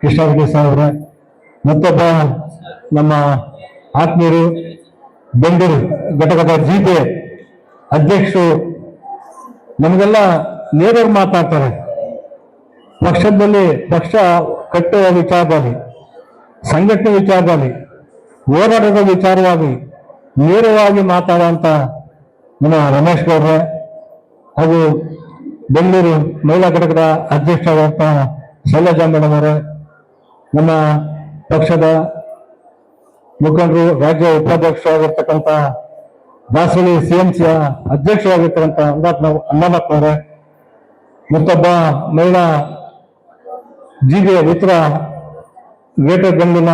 ಕೃಷ್ಣಾರೆಡ್ಡಿ ಸಾಹೇಬ್ರೆ, ಮತ್ತೊಬ್ಬ ನಮ್ಮ ಆತ್ಮೀಯರು ಬೆಂಗಳೂರು ಘಟಕದ ಜಿಪಿ ಅಧ್ಯಕ್ಷರು ನಮಗೆಲ್ಲ ನೇರವಾಗಿ ಮಾತಾಡ್ತಾರೆ. ಪಕ್ಷದಲ್ಲಿ ಪಕ್ಷ ಕಟ್ಟುವ ವಿಚಾರದಲ್ಲಿ, ಸಂಘಟನೆ ವಿಚಾರದಲ್ಲಿ, ಹೋರಾಟದ ವಿಚಾರವಾಗಿ ನೇರವಾಗಿ ಮಾತಾಡುವಂತ ನಮ್ಮ ರಮೇಶ್ ಗೌಡ್ರೆ ಹಾಗೂ ಬೆಂಗಳೂರು ಮಹಿಳಾ ಘಟಕದ ಅಧ್ಯಕ್ಷರಾದಂಥ ಶೈಲಜಾ ಮೇಡಮ್ ಅವರೇ, ನಮ್ಮ ಪಕ್ಷದ ಮುಖಂಡರು, ರಾಜ್ಯ ಉಪಾಧ್ಯಕ್ಷರಾಗಿರ್ತಕ್ಕಂಥ ದಾಸರಳ್ಳಿ ಸಿಎಂಸಿಯ ಅಧ್ಯಕ್ಷರಾಗಿರ್ತಕ್ಕಂಥ ಅನ್ನಮಕ್ಕವರೇ, ಮತ್ತೊಬ್ಬ ಮಹಿಳಾ ಜಿಗೆ ಉತ್ತರ ಗ್ರೇಟರ್ ಬೆಂಗಳೂರಿನ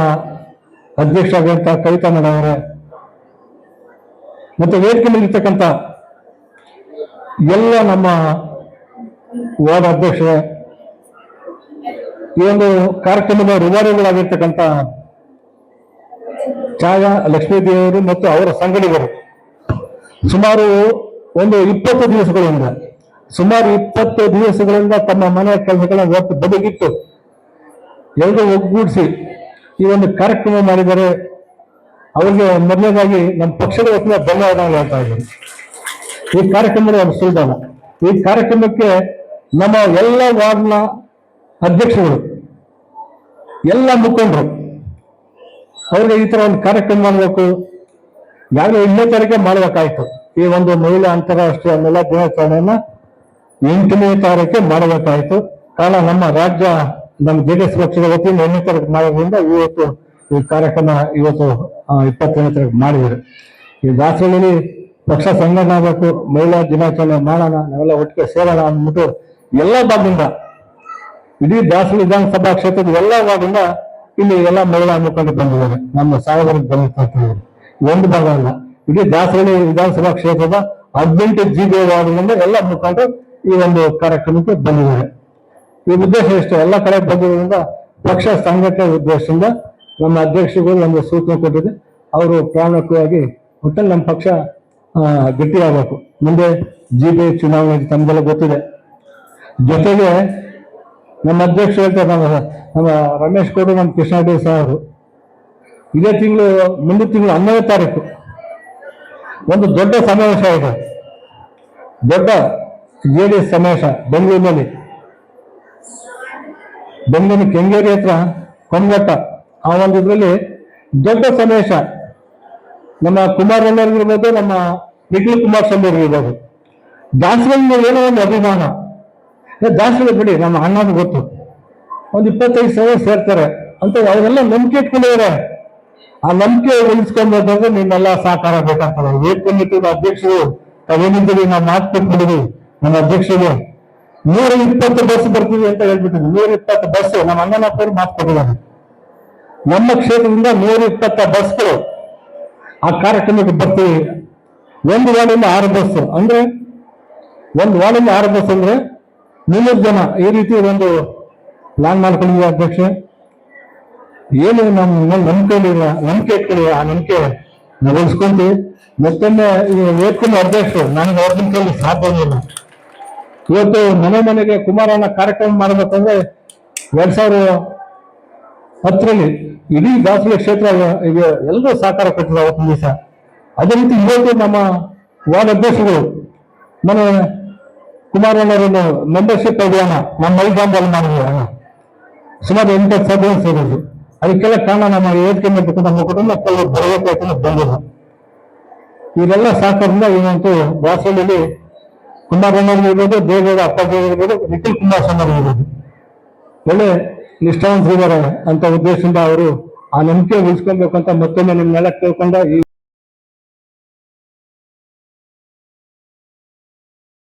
ಅಧ್ಯಕ್ಷರಾಗಿರುವಂತಹ ಕವಿತಾ ಮೇಡಮ್ ಅವರೇ, ಮತ್ತು ವೇದಿಕೆ ಮೇಲಿರ್ತಕ್ಕಂಥ ಎಲ್ಲ ನಮ್ಮ ವಾರ್ಡ್ ಅಧ್ಯಕ್ಷರೇ, ಈ ಒಂದು ಕಾರ್ಯಕ್ರಮದ ರೂವಾರಿಗಳಾಗಿರ್ತಕ್ಕಂಥ ಛಾಯಾ ಲಕ್ಷ್ಮೀದೇವಿಯವರು ಮತ್ತು ಅವರ ಸಂಗಡಿಗರು ಸುಮಾರು ಒಂದು 20 ದಿವಸಗಳಿಂದ ತಮ್ಮ ಮನೆಯ ಕೆಲಸಗಳನ್ನು ಒಟ್ಟು ಬದಿಗಿಟ್ಟು ಎಲ್ಲರೂ ಒಗ್ಗೂಡಿಸಿ ಈ ಒಂದು ಕಾರ್ಯಕ್ರಮ ಮಾಡಿದರೆ ಅವರಿಗೆ ಮೊದಲನೇದಾಗಿ ನಮ್ಮ ಪಕ್ಷದ ವತಿಯಿಂದ ಧನ್ಯವಾದಗಳು ಹೇಳ್ತಾ ಇದ್ದೀನಿ. ಈ ಕಾರ್ಯಕ್ರಮದ ಒಂದು ಸುಲ್ತಾನ, ಈ ಕಾರ್ಯಕ್ರಮಕ್ಕೆ ನಮ್ಮ ಎಲ್ಲ ವಾರ್ಡ್ನ ಅಧ್ಯಕ್ಷರು, ಎಲ್ಲ ಮುಖಂಡರು ಅವ್ರಿಗೆ ಈ ತರ ಒಂದು ಕಾರ್ಯಕ್ರಮ ಮಾಡಬೇಕು, ಯಾವಾಗಲೂ 8ನೇ ತಾರೀಕೆ ಮಾಡಬೇಕಾಯ್ತು. ಈ ಒಂದು ಮಹಿಳಾ ಅಂತಾರಾಷ್ಟ್ರೀಯ ಮಹಿಳಾ ದಿನಾಚರಣೆಯನ್ನ 8ನೇ ತಾರೀಕೆ ಮಾಡಬೇಕಾಯ್ತು. ಕಾರಣ ನಮ್ಮ ರಾಜ್ಯ, ನಮ್ಮ ಜೆಡಿಎಸ್ ಪಕ್ಷದ ವತಿಯಿಂದ 8ನೇ ತಾರೀಕು ಮಾಡೋದ್ರಿಂದ ಇವತ್ತು ಈ ಕಾರ್ಯಕ್ರಮ 22ನೇ ತಾರೀಕು ಮಾಡಿದ್ರು. ಈ ದಾಸರಳ್ಳಿ ಪಕ್ಷ ಸಂಘಟನೆ ಆಗಬೇಕು, ಮಹಿಳಾ ದಿನಾಚರಣೆ ಮಾಡೋಣ, ನಾವೆಲ್ಲ ಒಟ್ಟಿಗೆ ಸೇರೋಣ ಅಂದ್ಬಿಟ್ಟು ಎಲ್ಲ ಭಾಗದಿಂದ, ಇಡೀ ದಾಸರಳ್ಳಿ ವಿಧಾನಸಭಾ ಕ್ಷೇತ್ರದ ಎಲ್ಲ ಭಾಗದಿಂದ ಇಲ್ಲಿ ಎಲ್ಲ ಮಹಿಳಾ ಮುಖಂಡರು ಬಂದಿದ್ದಾರೆ. ನಮ್ಮ ಸಾಹೇಬರಿಗೆ ಬಂದಿರ್ತಾರೆ, ಒಂದು ಭಾಗ ಅಲ್ಲ, ಇಡೀ ದಾಸರಳ್ಳಿ ವಿಧಾನಸಭಾ ಕ್ಷೇತ್ರದ 18 ಜಿಬಿ ವಾರ್ಡ್ಗಳಿಂದ ಎಲ್ಲ ಮುಖಂಡರು ಈ ಒಂದು ಕಾರ್ಯಕ್ರಮಕ್ಕೆ ಬಂದಿದ್ದಾರೆ. ಈ ಉದ್ದೇಶ ಇಷ್ಟು, ಎಲ್ಲ ಕಡೆ ಬಂದಿರೋದ್ರಿಂದ ಪಕ್ಷ ಸಂಘಟನೆ ಉದ್ದೇಶದಿಂದ ನಮ್ಮ ಅಧ್ಯಕ್ಷರುಗಳು ಒಂದು ಸೂಚನೆ ಕೊಟ್ಟಿದೆ. ಅವರು ಪ್ರಾಮುಖ್ಯವಾಗಿ ಒಟ್ಟಲ್ಲಿ ನಮ್ಮ ಪಕ್ಷ ಗಟ್ಟಿಯಾಗಬೇಕು. ಮುಂದೆ ಜಿಬಿ ಚುನಾವಣೆ ತಮಗೆಲ್ಲ ಗೊತ್ತಿದೆ. ಜೊತೆಗೆ ನಮ್ಮ ಅಧ್ಯಕ್ಷರು ಹೇಳ್ತಾರೆ, ನಮ್ಮ ರಮೇಶ್ ಗೌಡ್ರು, ನಮ್ಮ ಕೃಷ್ಣಾರೆಡ್ಡಿ ಸಾಹೇಬರು ಇದೇ ತಿಂಗಳು, ಮುಂದಿನ ತಿಂಗಳು 11ನೇ ತಾರೀಕು ಒಂದು ದೊಡ್ಡ ಸಮಾವೇಶ ಇದೆ, ದೊಡ್ಡ ಜೆಡಿಎಸ್ ಸಮಾವೇಶ ಬೆಂಗಳೂರಿನಲ್ಲಿ, ಬೆಂಗಳೂರಿನ ಕೆಂಗೇರಿ ಹತ್ರ ಕೊಂಗಟ್ಟ. ಆ ಒಂದು ಇದರಲ್ಲಿ ದೊಡ್ಡ ಸಮಾವೇಶ. ನಮ್ಮ ಕುಮಾರಣ್ಣವ್ರಿಗಿರ್ಬೋದು, ನಮ್ಮ ನಿಖಿಲ್ ಕುಮಾರಸ್ವಾಮಿ ಅವ್ರಿಗಿರ್ಬೋದು, ದಾಸರಳ್ಳಿ ಏನೋ ಒಂದು ಅಭಿಮಾನ. ದಾಸರಳ್ಳಿ ಬಿಡಿ, ನಮ್ಮ ಅಣ್ಣನ ಗೊತ್ತು, ಒಂದು 25 ಸಾವಿರ ಸೇರ್ತಾರೆ ಅಂತ ಅವರೆಲ್ಲ ನಂಬಿಕೆ ಇಟ್ಕೊಂಡಿದ್ದಾರೆ. ಆ ನಂಬಿಕೆ ಉಳಿಸ್ಕೊಂಡ್ರೆ ನಿಮ್ಮೆಲ್ಲ ಸಹಕಾರ ಬೇಕಾಗ್ತದೆ. ವೇದಿಕೆ ಅಧ್ಯಕ್ಷರು ತಾವೇನಿದ್ದೀವಿ, ನಾವು ಮಾತು ಕೊಟ್ಬಿಡಿದ್ವಿ ನಮ್ಮ ಅಧ್ಯಕ್ಷರಿಗೆ 120 ಬಸ್ ಬರ್ತೀವಿ ಅಂತ ಹೇಳ್ಬಿಟ್ಟಿದ್ವಿ. 120 ಬಸ್ ನಮ್ಮ ಅಣ್ಣನಪ್ಪರು ಮಾತು ಕೊಟ್ಟಿದ್ದಾರೆ. ನಮ್ಮ ಕ್ಷೇತ್ರದಿಂದ 120 ಬಸ್ಗಳು ಆ ಕಾರ್ಯಕ್ರಮಕ್ಕೆ ಬರ್ತೀವಿ. ಒಂದು ವಾರ್ಡಿಂದ 6 ಬಸ್ ಅಂದ್ರೆ, ಒಂದು ವಾರ್ಡಿಂದ 6 ಬಸ್ ಅಂದ್ರೆ 300 ಜನ. ಈ ರೀತಿ ಒಂದು ಪ್ಲಾನ್ ಮಾಡ್ಕೊಂಡಿದ್ದೀವಿ ಅಧ್ಯಕ್ಷ. ಏನು ನಮ್ಮ ನಂಬಿಕೆ ಇಟ್ಕೊಳ್ಳಿ, ಆ ನಂಬಿಕೆ ನಾವು ಉಳಿಸ್ಕೊಂತೀವಿ. ಮತ್ತೊಮ್ಮೆ ಈ ವೇದಿಕೆ ಅಧ್ಯಕ್ಷರು, ನನಗೆ ಅವ್ರ ಕೈಲಿ ಸಾಧ್ಯನೇ ಇಲ್ಲ. ಇವತ್ತು ಮನೆಗೆ ಕುಮಾರಣ್ಣ ಕಾರ್ಯಕ್ರಮ ಮಾಡಬೇಕಂದ್ರೆ 2010ರಲ್ಲಿ ಇಡೀ ದಾಸರಳ್ಳಿ ಕ್ಷೇತ್ರ ಈಗ ಎಲ್ಲರೂ ಸಹಕಾರ ಕೊಟ್ಟಿದ್ರು ಅವತ್ತಿನ ದಿವಸ. ಅದೇ ರೀತಿ ಇವತ್ತು ನಮ್ಮ ವಾರ್ಡ್ ಅಧ್ಯಕ್ಷರು ಮನೆ ಕುಮಾರಣ್ಣವರನ್ನು ಮೆಂಬರ್ಶಿಪ್ ಅಭಿಯಾನ ನಮ್ಮ ಮೈದಾನದಲ್ಲಿ ಮಾಡಿದ್ರು. ಸುಮಾರು 8 ಸಭೆ ಸೇರಿದ್ರು. ಅದಕ್ಕೆಲ್ಲ ಕಾರಣ ನಮ್ಮ ವೇದಿಕೆ ಮೇಲೆ ನಮ್ಮ ಕುಟುಂಬ ಕೆಲವರು ಬರಬೇಕಾಯ್ತು ಬಂದಿಲ್ಲ. ಇವರೆಲ್ಲ ಸಹಕಾರದಿಂದ ಏನಂತೂ ದಾಸರಳ್ಳಿಯಲ್ಲಿ ಕುಮಾರಣ್ಣವ್ರಿರ್ಬೋದು, ದೇವೇಗೌಡ ಅಪ್ಪಾಜಿ ಇರ್ಬೋದು, ನಿಖಿಲ್ ಕುಮಾರಸ್ವಾಮಿ ಇರ್ಬೋದು, ಒಳ್ಳೆ ನಿಷ್ಠಾವಂತರಿದ್ದಾರೆ ಅಂತ ಉದ್ದೇಶದಿಂದ ಅವರು ಆ ನಂಬಿಕೆ ಉಳಿಸ್ಕೊಬೇಕು ಅಂತ ಮತ್ತೊಮ್ಮೆ ನಿಮ್ನೆಲ್ಲ ಕೇಳ್ಕೊಂಡ ಈ